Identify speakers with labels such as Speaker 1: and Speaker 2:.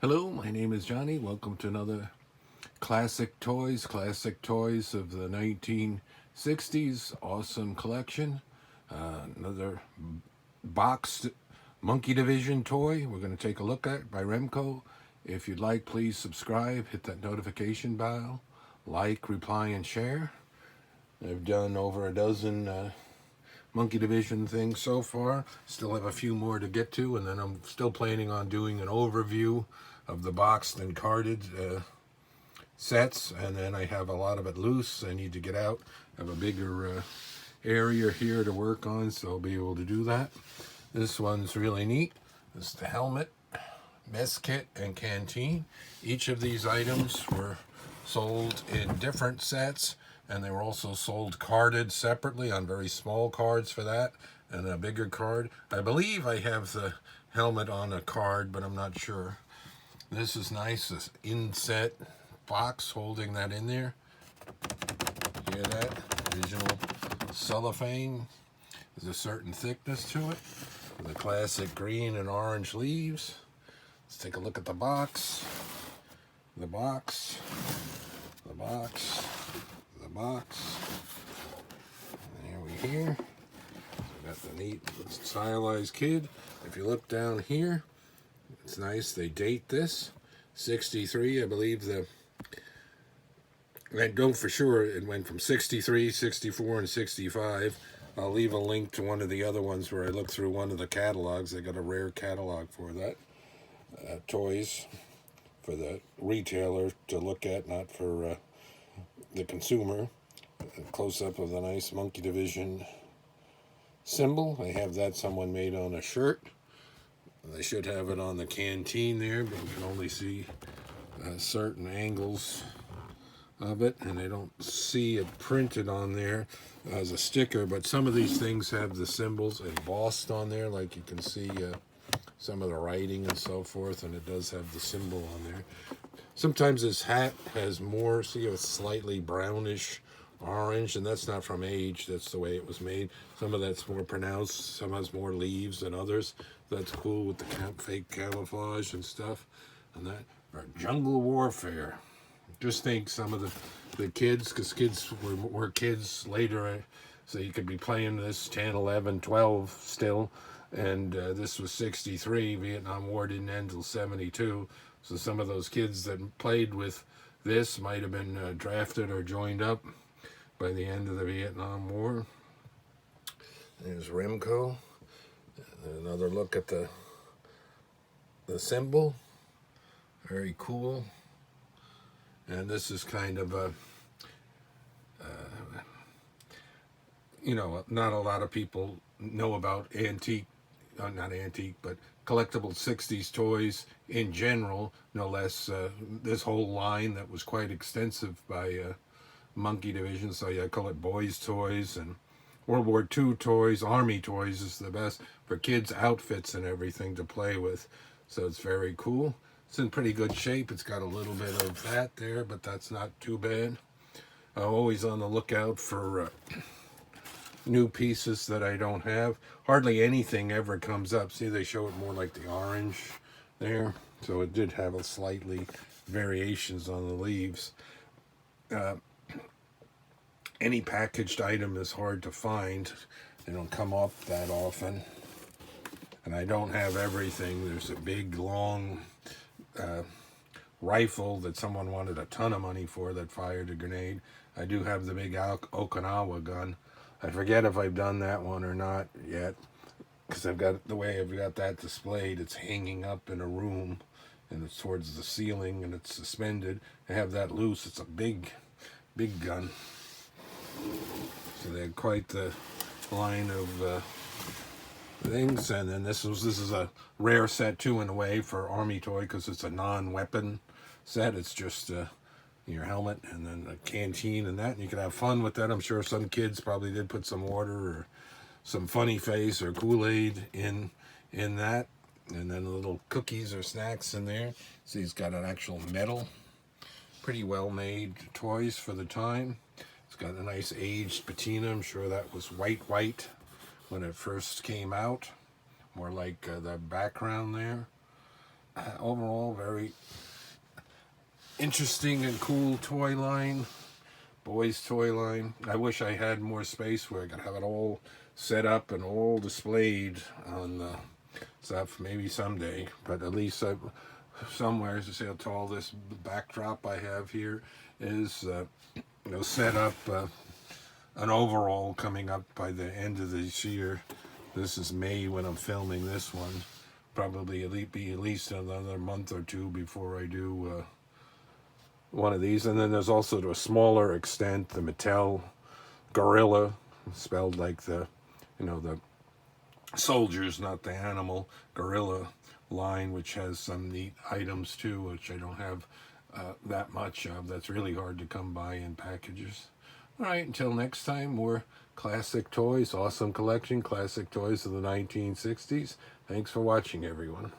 Speaker 1: Hello, my name is Johnny. Welcome to another classic toys of the 1960s. Awesome collection. Another boxed Monkey Division toy we're going to take a look at by Remco. If you'd like, please subscribe, hit that notification bell, like, reply, and share. I've done over a dozen Monkey Division things so far. Still have a few more to get to, and then I'm still planning on doing an overview of the boxed and carded sets, and then I have a lot of it loose. I need to get out. I have a bigger area here to work on, so I'll be able to do that. This one's really neat. This is the helmet, mess kit, and canteen. Each of these items were sold in different sets, and they were also sold carded separately on very small cards for that, and a bigger card. I believe I have the helmet on a card, but I'm not sure. This is nice, this inset box holding that in there. Hear that? Original cellophane. There's a certain thickness to it. The classic green and orange leaves. Let's take a look at the box. The box. The box. The box. And here we hear. We got the neat stylized kid. If you look down here, it's nice. They date this 63. I believe I know for sure it went from 63, 64, and 65. I'll leave a link to one of the other ones where I looked through one of the catalogs. They got a rare catalog for that. Toys for the retailer to look at, not for the consumer. A close-up of the nice Monkey Division symbol. I have that someone made on a shirt. They should have it on the canteen there, but you can only see certain angles of it, and I don't see it printed on there as a sticker, but some of these things have the symbols embossed on there, like you can see some of the writing and so forth, and it does have the symbol on there. Sometimes this hat has more, see, a slightly brownish orange, and that's not from age, that's the way it was made. Some of that's more pronounced, some has more leaves than others. That's cool with the fake camouflage and stuff. And that, or jungle warfare. Just think some of the kids, because kids were kids later, so you could be playing this 10, 11, 12 still. And this was 63. Vietnam War didn't end until 72. So some of those kids that played with this might have been drafted or joined up by the end of the Vietnam War. There's Remco. Another look at the symbol. Very cool. And this is kind of a, not a lot of people know about antique, not antique, but collectible 60s toys in general, no less this whole line that was quite extensive by Monkey Division. So yeah, I call it boys' toys, and World War II toys, Army toys is the best for kids' outfits and everything to play with. So it's very cool. It's in pretty good shape. It's got a little bit of that there, but that's not too bad. I'm always on the lookout for new pieces that I don't have. Hardly anything ever comes up. See, they show it more like the orange there. So it did have a slightly variations on the leaves. Any packaged item is hard to find. They don't come up that often. And I don't have everything. There's a big, long rifle that someone wanted a ton of money for that fired a grenade. I do have the big Okinawa gun. I forget if I've done that one or not yet, because I've got the way I've got that displayed. It's hanging up in a room, and it's towards the ceiling, and it's suspended. I have that loose. It's a big, big gun. So they had quite the line of things. And then this is a rare set too, in a way, for Army toy, because it's a non-weapon set. It's just your helmet and then a canteen and that, and you can have fun with that. I'm sure some kids probably did put some water or some funny face or Kool-Aid in that, and then little cookies or snacks in there. So he's got an actual metal, pretty well made toys for the time. It's got a nice aged patina. I'm sure that was white when it first came out, more like the background there. overall, very interesting and cool toy line. Boys toy line. I wish I had more space where I could have it all set up and all displayed on the stuff. Maybe someday, but at least somewhere to see how tall this backdrop I have here is. Set up an overall coming up by the end of this year. This is May when I'm filming this one. Probably be at least another month or two before I do one of these. And then there's also, to a smaller extent, the Mattel Gorilla, spelled like the soldiers, not the animal, Gorilla line, which has some neat items too, which I don't have that much of. That's really hard to come by in packages. All right, until next time, more classic toys, awesome collection, classic toys of the 1960s. Thanks for watching, everyone.